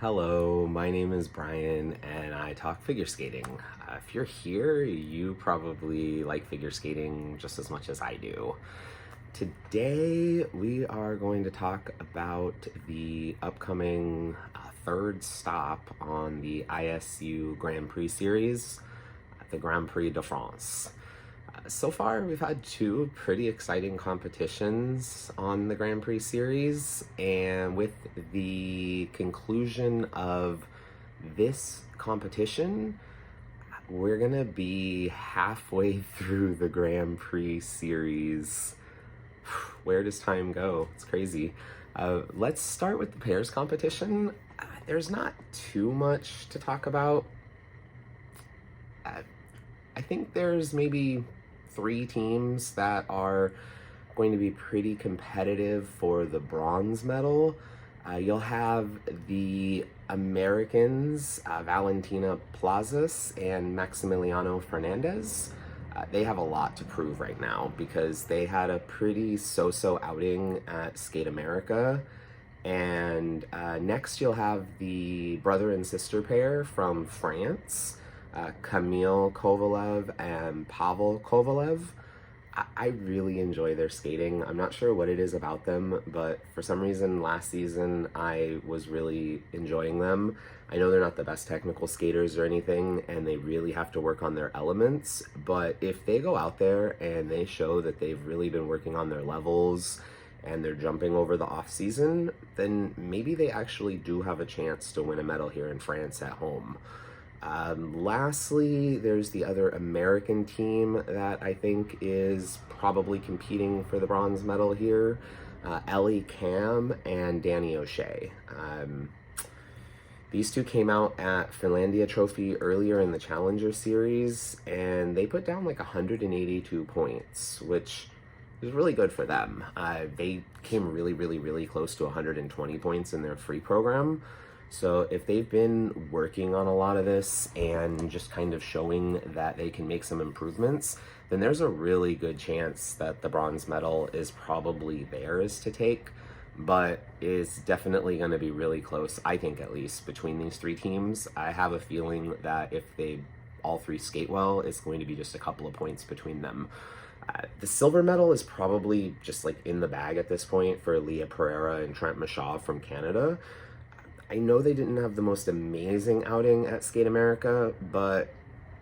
Hello, my name is Brian and I talk figure skating. If you're here, you probably like figure skating just as much as I do. Today, we are going to talk about the upcoming third stop on the ISU Grand Prix series, the Grand Prix de France. So far, we've had two pretty exciting competitions on the Grand Prix series, and with the conclusion of this competition, we're gonna be halfway through the Grand Prix series. Where does time go? It's crazy. Let's start with the pairs competition. There's not too much to talk about. I think there's maybe three teams that are going to be pretty competitive for the bronze medal. You'll have the Americans, Valentina Plazas and Maximiliano Fernandez. They have a lot to prove right now because they had a pretty so-so outing at Skate America. And next you'll have the brother and sister pair from France, Camille Kovalev and Pavel Kovalev. I really enjoy their skating. I'm not sure what it is about them, but for some reason last season I was really enjoying them. I know they're not the best technical skaters or anything, and they really have to work on their elements, but if they go out there and they show that they've really been working on their levels and they're jumping over the off season, then maybe they actually do have a chance to win a medal here in France at home. Lastly, there's the other American team that I think is probably competing for the bronze medal here, Ellie Cam and Danny O'Shea. These two came out at Finlandia Trophy earlier in the Challenger Series, and they put down like 182 points, which is really good for them. They came really close to 120 points in their free program. So if they've been working on a lot of this and just kind of showing that they can make some improvements, then there's a really good chance that the bronze medal is probably theirs to take, but is definitely going to be really close, I think, at least between these three teams. I have a feeling that if they all three skate well, it's going to be just a couple of points between them. The silver medal is probably just like in the bag at this point for Leah Pereira and Trent Mashaw from Canada. I know they didn't have the most amazing outing at Skate America, but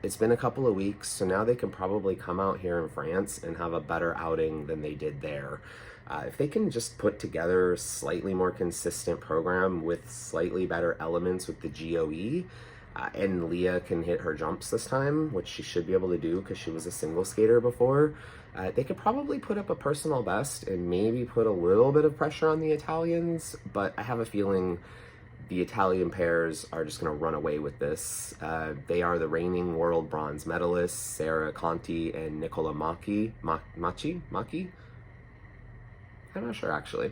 it's been a couple of weeks, so now they can probably come out here in France and have a better outing than they did there. If they can just put together a slightly more consistent program with slightly better elements with the GOE, and Leah can hit her jumps this time, which she should be able to do because she was a single skater before, they could probably put up a personal best and maybe put a little bit of pressure on the Italians, but I have a feeling the Italian pairs are just going to run away with this. They are the reigning world bronze medalists, Sarah Conti and Nicola Macchi? I'm not sure, actually.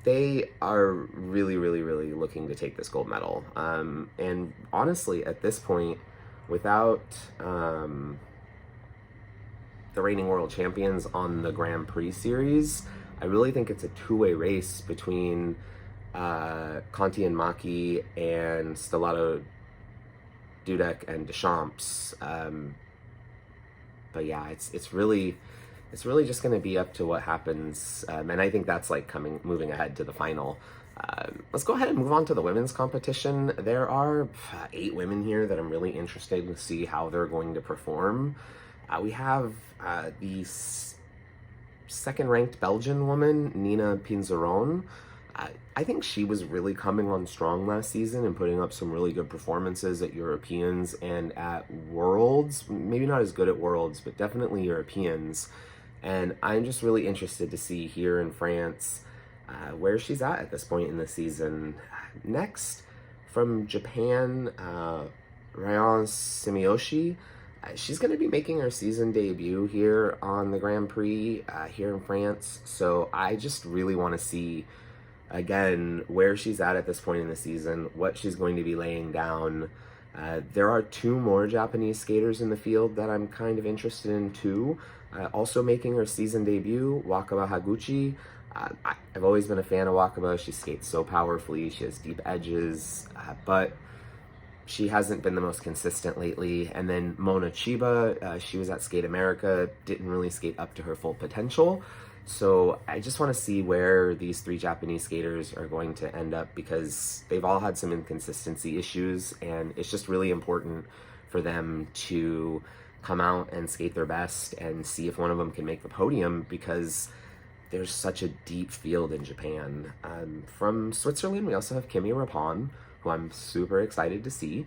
They are really looking to take this gold medal. And honestly, at this point, without the reigning world champions on the Grand Prix series, I really think it's a two-way race between Conti and Macchi and Stellato, Dudek and Deschamps. But yeah, it's really just going to be up to what happens, and I think that's like moving ahead to the final. Let's go ahead and move on to the women's competition. There are 8 women here that I'm really interested to see how they're going to perform. We have the second-ranked Belgian woman, Nina Pinzeron. I think she was really coming on strong last season and putting up some really good performances at Europeans and at Worlds. Maybe not as good at Worlds, but definitely Europeans. And I'm just really interested to see here in France where she's at this point in the season. Next, from Japan, Ryan Sumiyoshi. She's going to be making her season debut here on the Grand Prix here in France. So I just really want to see, again, where she's at this point in the season, what she's going to be laying down. There are 2 more Japanese skaters in the field that I'm kind of interested in too. Also making her season debut, Wakaba Haguchi. I've always been a fan of Wakaba. She skates so powerfully. She has deep edges, but she hasn't been the most consistent lately. And then Mona Chiba, she was at Skate America, didn't really skate up to her full potential. So I just want to see where these three Japanese skaters are going to end up, because they've all had some inconsistency issues, and it's just really important for them to come out and skate their best and see if one of them can make the podium, because there's such a deep field in Japan. From Switzerland, we also have Kimi Rapon, who I'm super excited to see.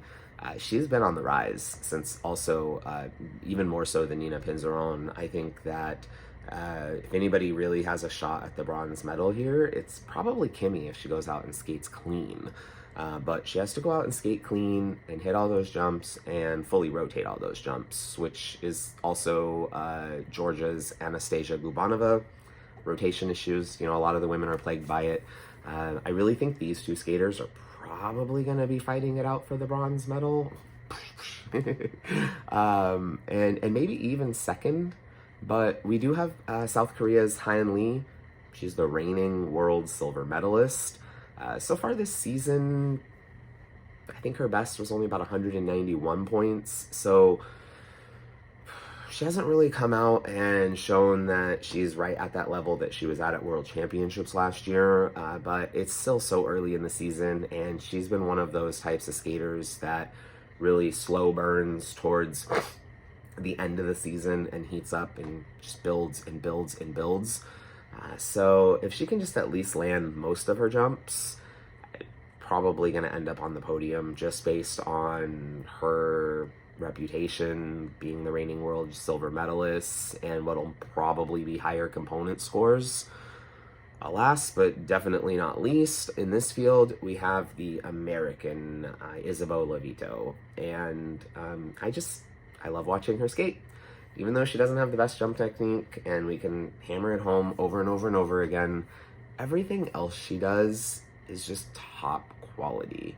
She's been on the rise since also, even more so than Nina Pinzerone. I think that if anybody really has a shot at the bronze medal here, it's probably Kimi if she goes out and skates clean. But she has to go out and skate clean and hit all those jumps and fully rotate all those jumps, which is also Georgia's Anastasia Gubanova. Rotation issues, a lot of the women are plagued by it. I really think these two skaters are probably going to be fighting it out for the bronze medal. And maybe even second. But we do have South Korea's Hyeon Lee. She's the reigning world silver medalist. So far this season, I think her best was only about 191 points. So she hasn't really come out and shown that she's right at that level that she was at World Championships last year. But it's still so early in the season, and she's been one of those types of skaters that really slow burns towards the end of the season and heats up and just builds and builds and builds. So if she can just at least land most of her jumps, probably going to end up on the podium just based on her reputation, being the reigning world silver medalist, and what'll probably be higher component scores. Last but definitely not least, in this field, we have the American Isabeau Levito. And I love watching her skate. Even though she doesn't have the best jump technique, and we can hammer it home over and over and over again, everything else she does is just top quality.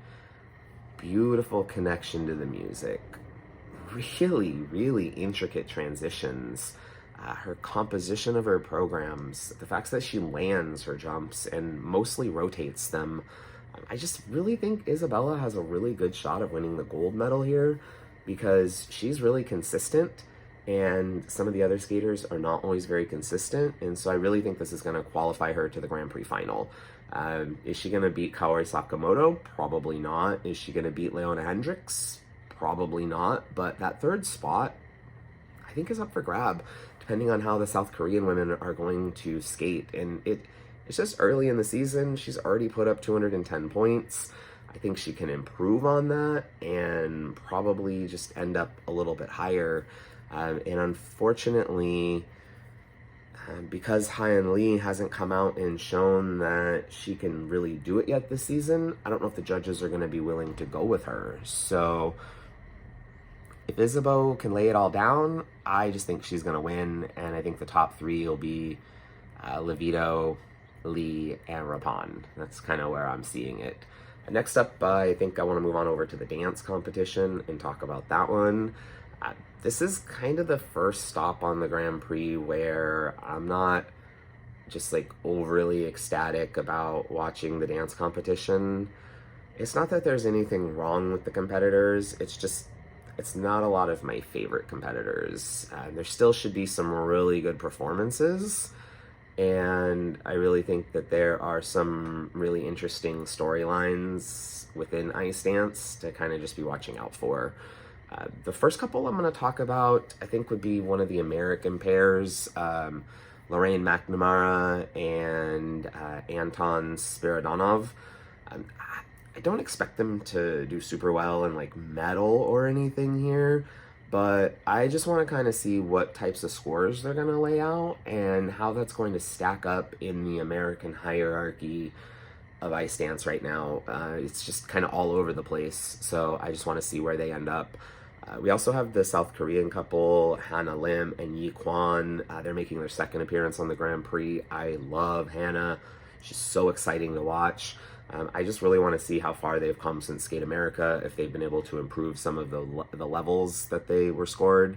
Beautiful connection to the music. Really, really intricate transitions. Her composition of her programs, the fact that she lands her jumps and mostly rotates them. I just really think Isabella has a really good shot of winning the gold medal here, because she's really consistent, and some of the other skaters are not always very consistent, and so I really think this is going to qualify her to the Grand Prix final. Is she going to beat Kaori Sakamoto? Probably not. Is she going to beat Leona Hendricks? Probably not, but that third spot, I think, is up for grab, depending on how the South Korean women are going to skate, and it's just early in the season. She's already put up 210 points. I think she can improve on that and probably just end up a little bit higher. And unfortunately, because Hyeon Lee hasn't come out and shown that she can really do it yet this season, I don't know if the judges are going to be willing to go with her. So if Isabeau can lay it all down, I just think she's going to win. And I think the top three will be Levito, Lee, and Rapon. That's kind of where I'm seeing it. Next up, I think I want to move on over to the dance competition and talk about that one. This is kind of the first stop on the Grand Prix where I'm not just like overly ecstatic about watching the dance competition. It's not that there's anything wrong with the competitors, it's not a lot of my favorite competitors. There still should be some really good performances, and I really think that there are some really interesting storylines within ice dance to kind of just be watching out for. The first couple I'm going to talk about, I think, would be one of the American pairs, Lorraine McNamara and Anton Spiridonov. I don't expect them to do super well in like medal or anything here, but I just want to kind of see what types of scores they're going to lay out and how that's going to stack up in the American hierarchy of ice dance right now. It's just kind of all over the place, so I just want to see where they end up. We also have the South Korean couple, Hannah Lim and Yi Kwan. They're making their second appearance on the Grand Prix. I love Hannah. She's so exciting to watch. I just really want to see how far they've come since Skate America, if they've been able to improve some of the levels that they were scored.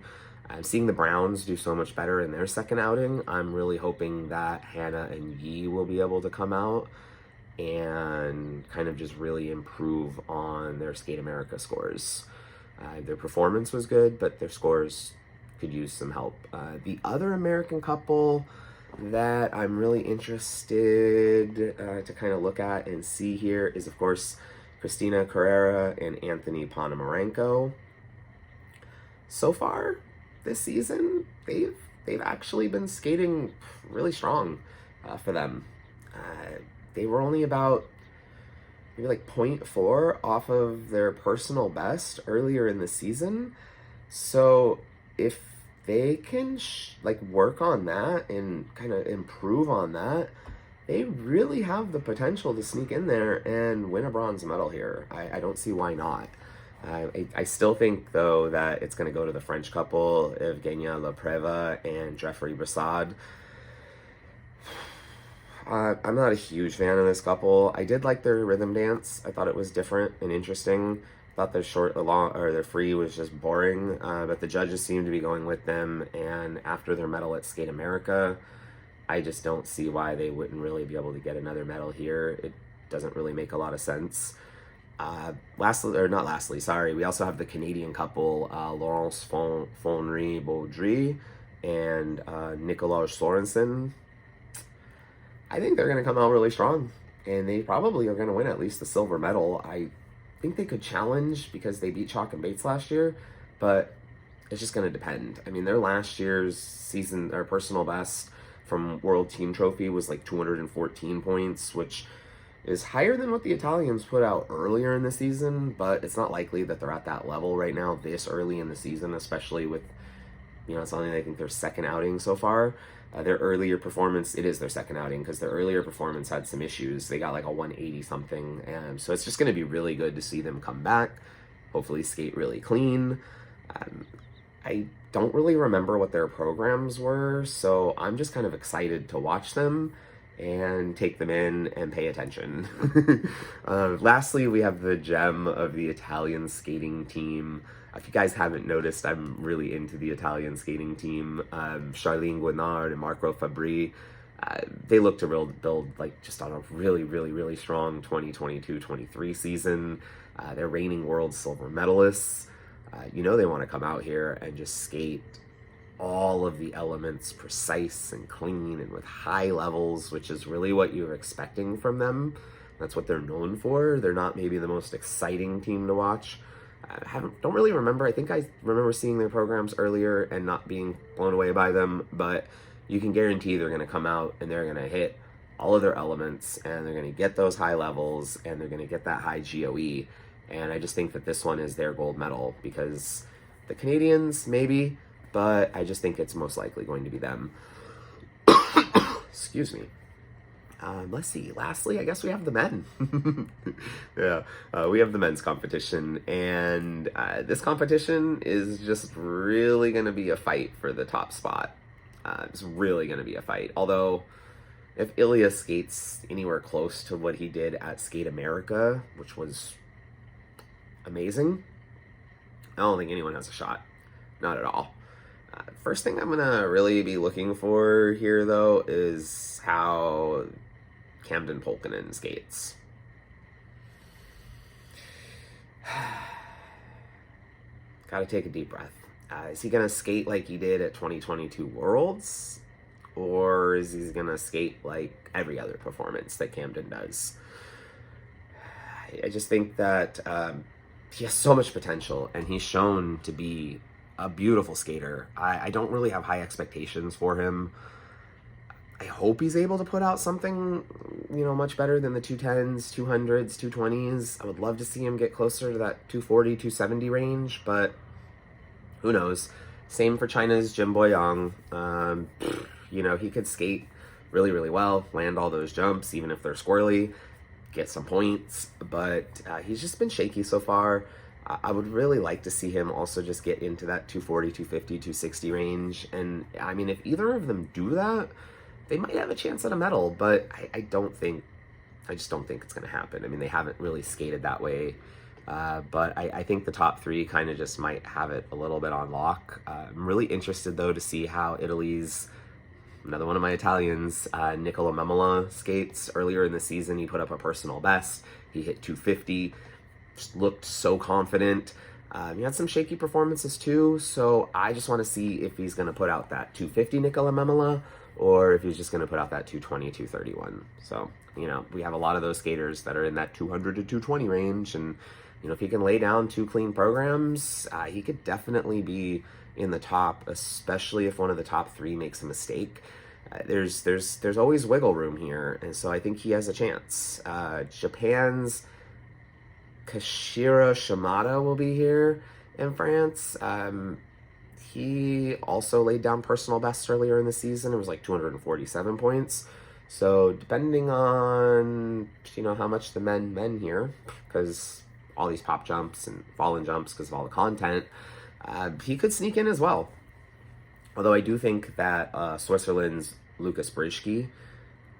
I'm seeing the Browns do so much better in their second outing. I'm really hoping that Hannah and Yi will be able to come out and kind of just really improve on their Skate America scores. Their performance was good, but their scores could use some help. The other American couple that I'm really interested to kind of look at and see here is, of course, Christina Carrera and Anthony Ponomarenko. So far this season, they've actually been skating really strong for them. They were only about maybe like 0.4 off of their personal best earlier in the season. So if they can work on that and kind of improve on that, they really have the potential to sneak in there and win a bronze medal here. I don't see why not. I still think, though, that it's going to go to the French couple, Evgenia Lepreva and Jeffrey Brassard. I'm not a huge fan of this couple. I did like their rhythm dance. I thought it was different and interesting. I thought their free was just boring, but the judges seemed to be going with them. And after their medal at Skate America, I just don't see why they wouldn't really be able to get another medal here. It doesn't really make a lot of sense. We also have the Canadian couple, Laurence Fonry-Baudry and Nicolas Sorensen. I think they're going to come out really strong, and they probably are going to win at least the silver medal. I think they could challenge because they beat Chalk and Bates last year, but it's just going to depend. I mean, their last year's season, or personal best from World Team Trophy was like 214 points, which is higher than what the Italians put out earlier in the season, but it's not likely that they're at that level right now this early in the season, especially with, it's only, I think, their second outing so far. Their earlier performance, it is their second outing, because their earlier performance had some issues. They got like a 180 something, and so it's just going to be really good to see them come back, hopefully skate really clean. I don't really remember what their programs were, so I'm just kind of excited to watch them and take them in and pay attention. Lastly, we have the gem of the Italian skating team. If you guys haven't noticed, I'm really into the Italian skating team. Charlene Guinard and Marco Fabri, they look to build just on a really, really, really strong 2022-23 season. They're reigning world silver medalists. They want to come out here and just skate all of the elements precise and clean and with high levels, which is really what you're expecting from them. That's what they're known for. They're not maybe the most exciting team to watch. Don't really remember. I think I remember seeing their programs earlier and not being blown away by them, but you can guarantee they're going to come out and they're going to hit all of their elements, and they're going to get those high levels, and they're going to get that high GOE. And I just think that this one is their gold medal, because the Canadians, maybe, but I just think it's most likely going to be them. Excuse me. Let's see. Lastly, I guess we have the men. We have the men's competition, and this competition is just really going to be a fight for the top spot. It's really going to be a fight. Although, if Ilya skates anywhere close to what he did at Skate America, which was amazing, I don't think anyone has a shot. Not at all. First thing I'm going to really be looking for here, though, is how Camden Polkinen skates. Gotta take a deep breath. Is he going to skate like he did at 2022 Worlds? Or is he going to skate like every other performance that Camden does? I just think that he has so much potential, and he's shown to be a beautiful skater. I don't really have high expectations for him. I hope he's able to put out something, much better than the 210s, 200s, 220s. I would love to see him get closer to that 240, 270 range, but who knows? Same for China's Jim Boyang. He could skate really, really well, land all those jumps, even if they're squirrely, get some points, but he's just been shaky so far. I would really like to see him also just get into that 240, 250, 260 range. And I mean, if either of them do that, they might have a chance at a medal, but I just don't think it's going to happen. I mean, they haven't really skated that way But I think the top three kind of just might have it a little bit on lock. I'm really interested, though, to see how Italy's, another one of my Italians, Nicola Memola, skates. Earlier in the season, he put up a personal best. He hit 250, just looked so confident. He had some shaky performances too, so I just want to see if he's going to put out that 250 Nicola Memola, or if he's just going to put out that 220, 231. So, we have a lot of those skaters that are in that 200 to 220 range, and, if he can lay down two clean programs, he could definitely be in the top, especially if one of the top three makes a mistake. There's always wiggle room here, and so I think he has a chance. Japan's Kashira Shimada will be here in France. He also laid down personal best earlier in the season. It was like 247 points. So depending on, how much the men here, because all these pop jumps and fallen jumps because of all the content, he could sneak in as well. Although I do think that Switzerland's Lucas Brischke,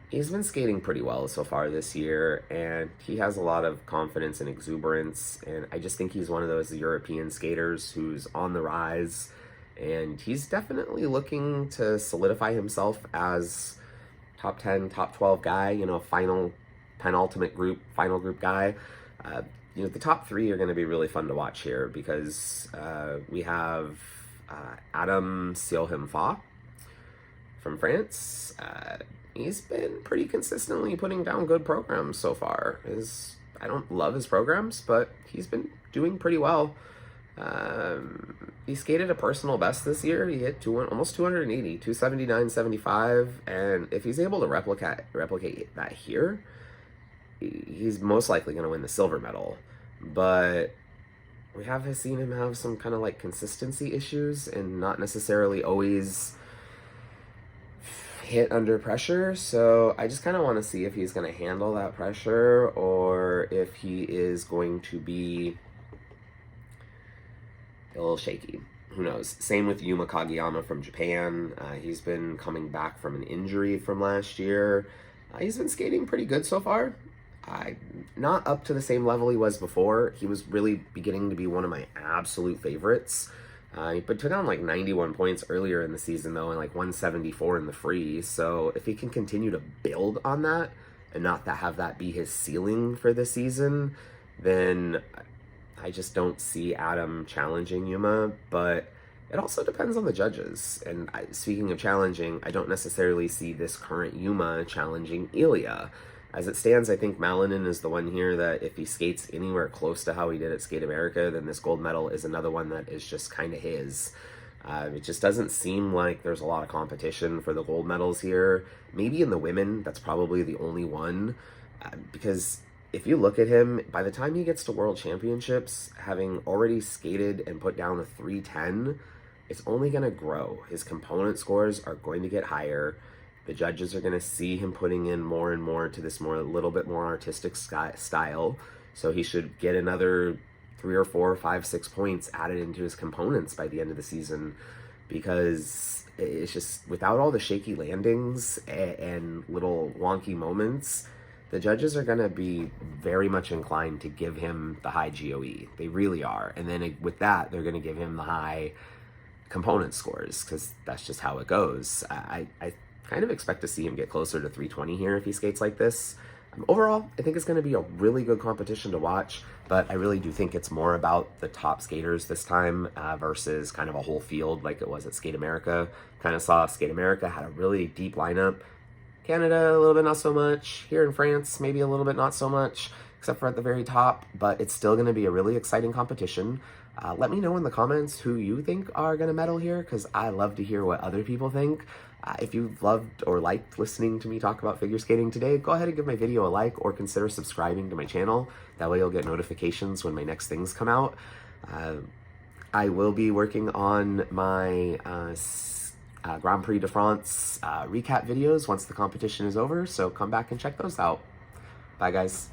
he's been skating pretty well so far this year, and he has a lot of confidence and exuberance, and I just think he's one of those European skaters who's on the rise, and he's definitely looking to solidify himself as top 10, top 12 guy, final group guy. The top three are going to be really fun to watch here because we have Adam Siohim-Fa from France. He's been pretty consistently putting down good programs so far. I don't love his programs, but he's been doing pretty well. He skated a personal best this year. He hit almost 280, 279.75, and if he's able to replicate that here, he's most likely going to win the silver medal. But we have seen him have some kind of like consistency issues and not necessarily always hit under pressure, so I just kind of want to see if he's going to handle that pressure or if he is going to be a little shaky. Who knows? Same with Yuma Kageyama from Japan. He's been coming back from an injury from last year. He's been skating pretty good so far. Not up to the same level he was before. He was really beginning to be one of my absolute favorites. But took on like 91 points earlier in the season, though, and like 174 in the free. So if he can continue to build on that and not have that be his ceiling for the season, then I just don't see Adam challenging Yuma. But it also depends on the judges. And speaking of challenging, I don't necessarily see this current Yuma challenging Ilya. As it stands, I think Malinin is the one here that if he skates anywhere close to how he did at Skate America, then this gold medal is another one that is just kind of his. It just doesn't seem like there's a lot of competition for the gold medals here. Maybe in the women, that's probably the only one. Because if you look at him, by the time he gets to World Championships, having already skated and put down a 310, it's only going to grow. His component scores are going to get higher. The judges are going to see him putting in more and more to this a little bit more artistic style. So he should get another 3 or 4 or 5, 6 points added into his components by the end of the season, because it's just without all the shaky landings and little wonky moments, the judges are going to be very much inclined to give him the high GOE. They really are. And then with that, they're going to give him the high component scores because that's just how it goes. I kind of expect to see him get closer to 320 here if he skates like this. Overall, I think it's going to be a really good competition to watch, but I really do think it's more about the top skaters this time versus kind of a whole field like it was at Skate America. Kind of saw Skate America had a really deep lineup. Canada, a little bit not so much. Here in France, maybe a little bit not so much, except for at the very top, but it's still going to be a really exciting competition. Let me know in the comments who you think are going to medal here, because I love to hear what other people think. If you've loved or liked listening to me talk about figure skating today, go ahead and give my video a like or consider subscribing to my channel. That way you'll get notifications when my next things come out. I will be working on my Grand Prix de France recap videos once the competition is over, so come back and check those out. Bye, guys.